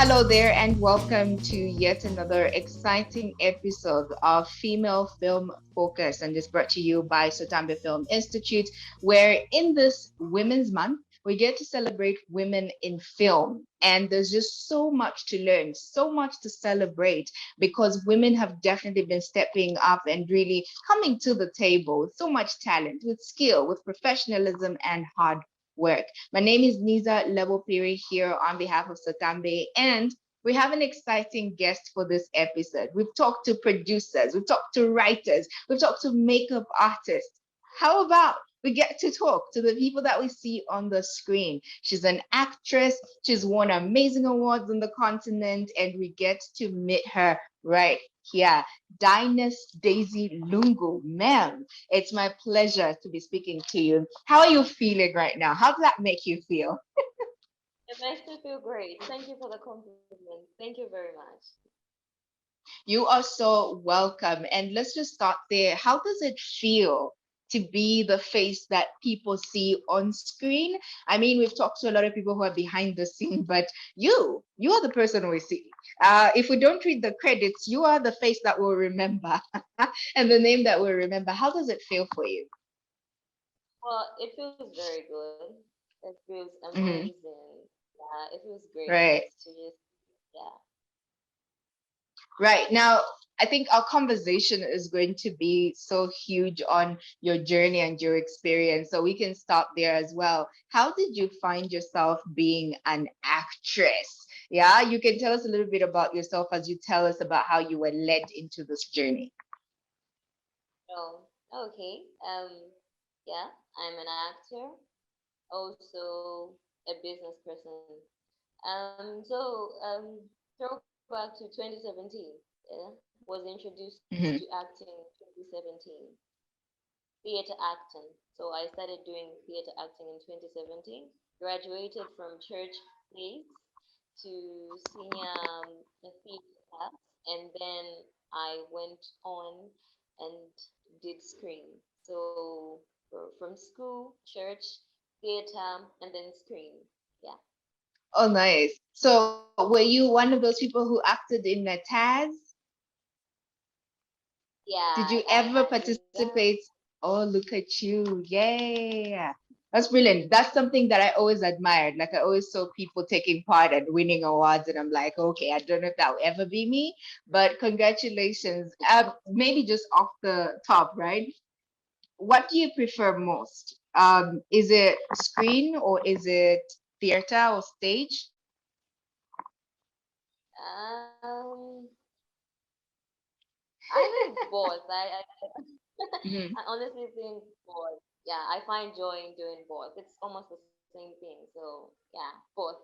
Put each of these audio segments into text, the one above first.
Hello there, and welcome to yet another exciting episode of Female Film Focus. And it's brought to you by SOTAMBE Film Institute, where in this Women's Month, we get to celebrate women in film. And there's just so much to learn, so much to celebrate, because women have definitely been stepping up and really coming to the table with so much talent, with skill, with professionalism, and hard work. My name is Niza Lebo Phiri here on behalf of SOTAMBE, and we have an exciting guest for this episode. We've talked to producers, we've talked to writers, we've talked to makeup artists. How about we get to talk to the people that we see on the screen? She's an actress, she's won amazing awards on the continent, and we get to meet her right here. Dyness Lungu, ma'am. It's my pleasure to be speaking to you. How are you feeling right now? How does that make you feel? It makes me feel great. Thank you for the compliment. Thank you very much. You are so welcome. And let's just start there. How does it feel to be the face that people see on screen? I mean, we've talked to a lot of people who are behind the scene, but you are the person we see. If we don't read the credits, you are the face that we'll remember and the name that we'll remember. How does it feel for you? Well, it feels very good. It feels Hmm. amazing. Yeah, it feels great Right. to just, yeah. Right. Now, I think our conversation is going to be so huge on your journey and your experience. So we can start there as well. How did you find yourself being an actress? Yeah, you can tell us a little bit about yourself as you tell us about how you were led into this journey. Oh, okay. Yeah, I'm an actor, also a business person. Throwback to 2017. Yeah, was introduced to Hmm. acting in 2017. Theater acting. So I started doing theater acting in 2017. Graduated from church plays to senior theater class, and then I went on and did screen. So from school, church, theater, and then screen. Yeah, Oh, nice. So were you one of those people who acted in a Taz? yeah, Did you I ever did that. participate? Oh, look at you. Yeah. That's brilliant. That's something that I always admired. Like I always saw people taking part and winning awards, and I'm like, okay, I don't know if that will ever be me, but congratulations. Maybe just off the top, right? What do you prefer most? Is it screen or is it theater or stage? Um, I think both. Mhm. I honestly think both. Yeah, I find joy in doing both. It's almost the same thing. So yeah, both.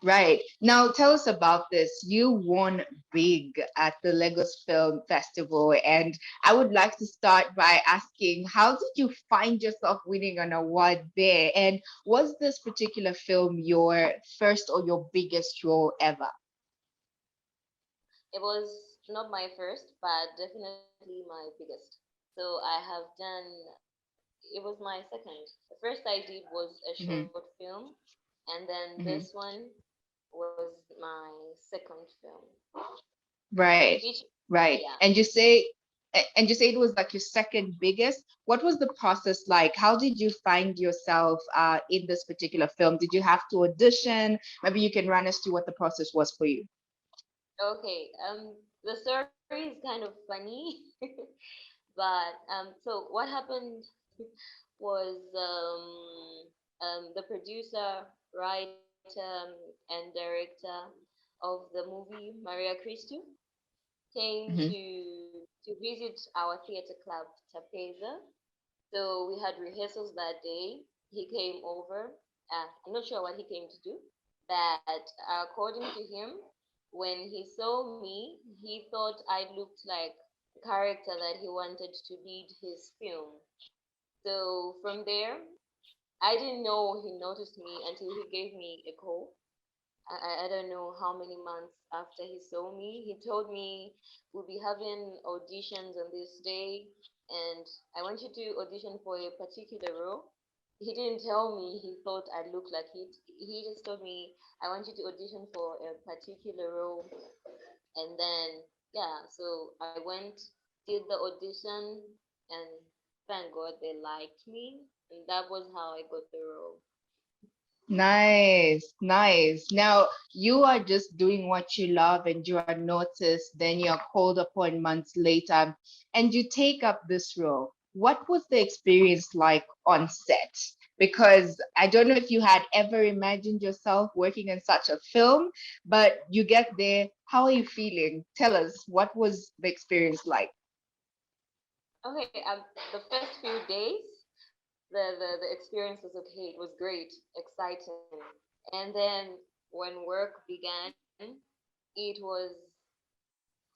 Right. Now tell us about this. You won big at the Lagos Film Festival, and I would like to start by asking, how did you find yourself winning an award there? And was this particular film your first or your biggest role ever? It was not my first, but definitely my biggest. So I have done. It was my second. The first I did was a short Hmm. film, and then this Hmm. one was my second film. Right. Each, Right. yeah. And you say it was like your second biggest. What was the process like? How did you find yourself in this particular film? Did you have to audition? Maybe you can run us through what the process was for you. Okay. The story is kind of funny, but so what happened was the producer, writer, and director of the movie Maria Christou came Hmm. to visit our theater club Tapeza. So we had rehearsals that day. He came over. I'm not sure what he came to do, but according to him, when he saw me, he thought I looked like the character that he wanted to lead his film. So from there, I didn't know he noticed me until he gave me a call. I don't know how many months after he saw me. He told me we'll be having auditions on this day, and I want you to audition for a particular role. he didn't tell me he thought I looked like it. He just told me, I want you to audition for a particular role. And then, yeah, so I went, did the audition, and thank God they liked me. And that was how I got the role. Nice, nice. Now you are just doing what you love and you are noticed, then you're called upon months later and you take up this role. What was the experience like on set? Because I don't know if you had ever imagined yourself working in such a film, but you get there. How are you feeling? Tell us, what was the experience like? Okay, the first few days, the experience was okay. It was great, exciting. And then when work began, it was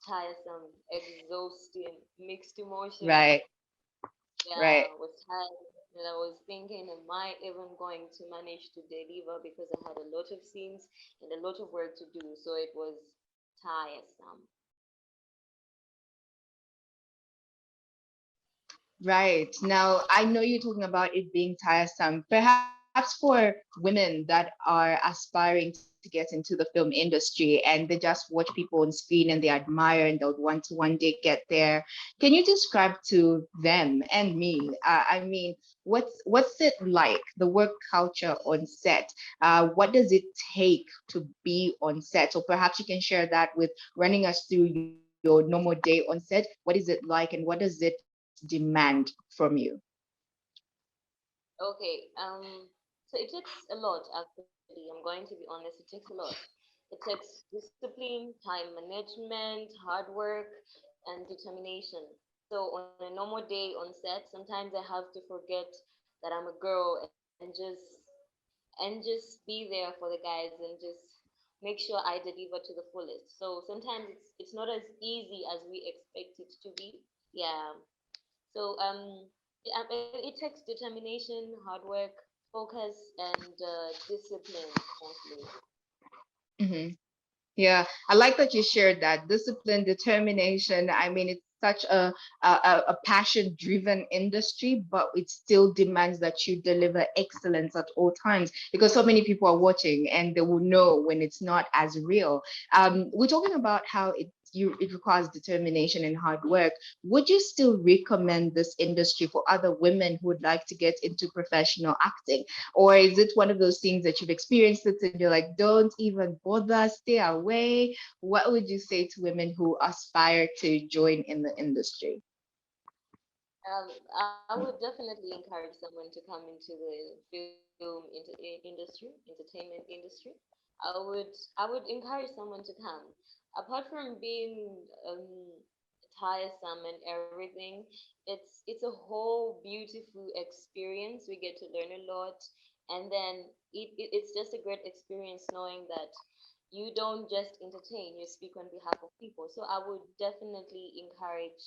tiresome, exhausting, mixed emotions. Right, Yeah, right. I was tired. And I was thinking, am I even going to manage to deliver? Because I had a lot of scenes and a lot of work to do. So it was tiresome. Right. Now, I know you're talking about it being tiresome. Perhaps for women that are aspiring to get into the film industry and they just watch people on screen and they admire and they'll want to one day get there. Can you describe to them and me? I mean, what's it like, the work culture on set? What does it take to be on set? So perhaps you can share that with running us through your normal day on set. What is it like and what does it demand from you? Okay, so it takes a lot, actually. I'm going to be honest, it takes a lot. It takes discipline, time management, hard work, and determination. So on a normal day on set, sometimes I have to forget that I'm a girl and just be there for the guys and just make sure I deliver to the fullest. So sometimes it's not as easy as we expect it to be. Yeah. So it takes determination, hard work, focus, and discipline mostly. Hmm. Yeah, I like that you shared that discipline, determination. I mean, it's such a passion-driven industry, but it still demands that you deliver excellence at all times because so many people are watching and they will know when it's not as real. We're talking about how it requires determination and hard work. Would you still recommend this industry for other women who would like to get into professional acting? Or is it one of those things that you've experienced it and you're like, don't even bother, stay away? What would you say to women who aspire to join in the industry? I would definitely encourage someone to come into the industry, entertainment industry. I would encourage someone to come. Apart from being tiresome and everything, it's a whole beautiful experience. We get to learn a lot, and then it's just a great experience knowing that you don't just entertain, you speak on behalf of people. So I would definitely encourage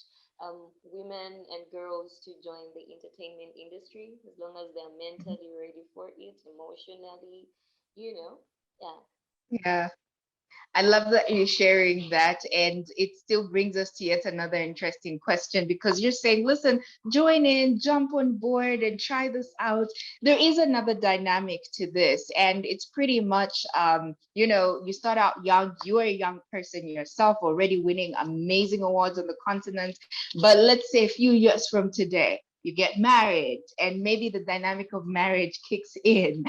women and girls to join the entertainment industry as long as they're mentally ready for it, emotionally, you know. Yeah. Yeah. I love that you're sharing that. And it still brings us to yet another interesting question because you're saying, listen, join in, jump on board, and try this out. There is another dynamic to this. And it's pretty much, you start out young, you're a young person yourself, already winning amazing awards on the continent. But let's say a few years from today, you get married, and maybe the dynamic of marriage kicks in.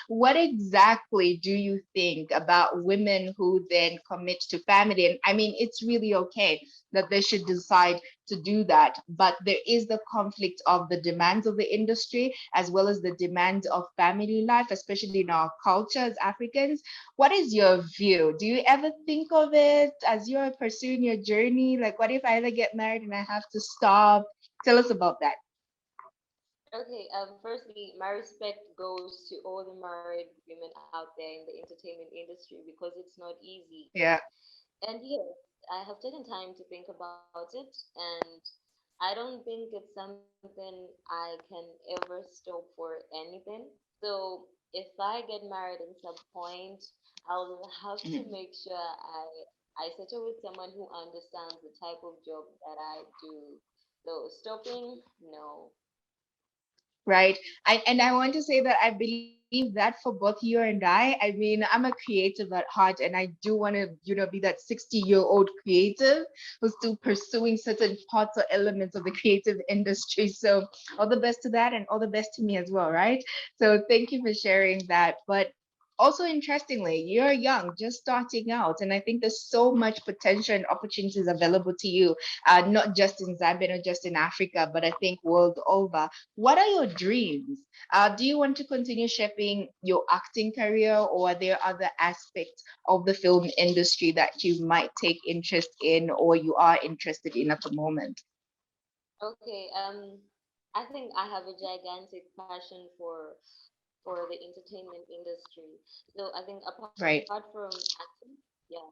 What exactly do you think about women who then commit to family? And I mean, it's really okay that they should decide to do that, but there is the conflict of the demands of the industry as well as the demands of family life, especially in our culture as Africans. What is your view? Do you ever think of it as you're pursuing your journey? Like, what if I ever get married and I have to stop? Tell us about that. Okay, firstly, my respect goes to all the married women out there in the entertainment industry because it's not easy. Yeah. And yes, I have taken time to think about it, and I don't think it's something I can ever stop for anything. So if I get married at some point, I'll have to Mhm. make sure I settle with someone who understands the type of job that I do. So stopping, no. right? And I want to say that I believe that for both you and I mean, I'm a creative at heart, and I do want to, be that 60-year-old creative who's still pursuing certain parts or elements of the creative industry. So all the best to that, and all the best to me as well, right? So thank you for sharing that. But also, interestingly, you're young, just starting out, and I think there's so much potential and opportunities available to you, not just in Zambia, not just in Africa, but I think world over. What are your dreams? Do you want to continue shaping your acting career, or are there other aspects of the film industry that you might take interest in, or you are interested in at the moment? Okay, I think I have a gigantic passion for the entertainment industry. So I think apart Right. from acting, yeah,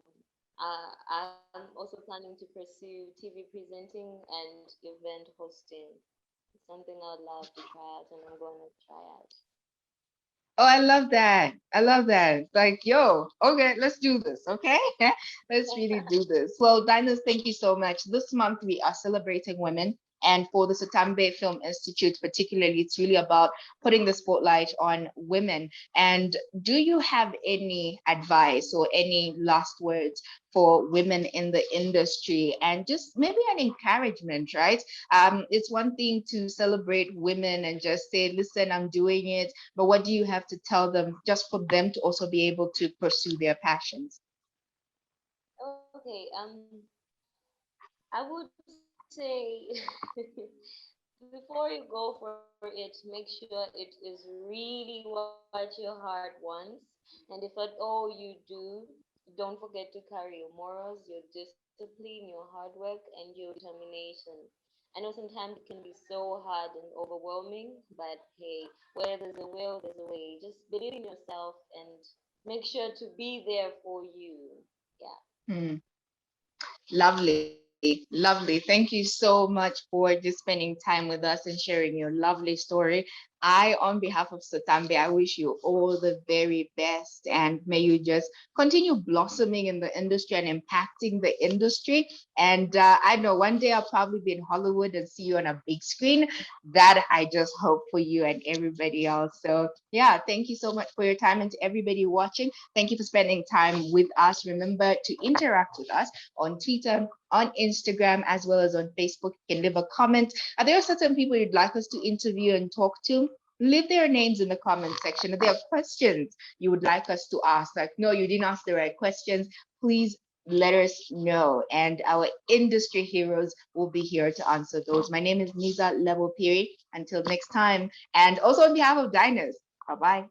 I'm also planning to pursue TV presenting and event hosting. It's something I'd love to try out, and I'm going to try out. Oh, I love that. I love that. Like, yo, okay, let's do this. Okay. Let's really do this. Well, Dinah, thank you so much. This month we are celebrating women. And for the SOTAMBE Film Institute, particularly, it's really about putting the spotlight on women. And do you have any advice or any last words for women in the industry? And just maybe an encouragement, right? It's one thing to celebrate women and just say, listen, I'm doing it, but what do you have to tell them just for them to also be able to pursue their passions? Okay, I would say before you go for it, make sure it is really what your heart wants. And if at all you do, don't forget to carry your morals, your discipline, your hard work, and your determination. I know sometimes it can be so hard and overwhelming, but hey, where there's a will, there's a way. Just believe in yourself and make sure to be there for you. Yeah. Hmm. Lovely, lovely. Thank you so much for just spending time with us and sharing your lovely story. I, on behalf of Sotambe, I wish you all the very best, and may you just continue blossoming in the industry and impacting the industry. And I know one day I'll probably be in Hollywood and see you on a big screen. That I just hope for you and everybody else. So, yeah, thank you so much for your time. And to everybody watching, thank you for spending time with us. Remember to interact with us on Twitter, on Instagram, as well as on Facebook. You can leave a comment. Are there certain people you'd like us to interview and talk to? Leave their names in the comment section. If there are questions you would like us to ask, like, no, you didn't ask the right questions, please let us know. And our industry heroes will be here to answer those. My name is Niza Lebo Phiri. Until next time. And also on behalf of Dyness, bye bye.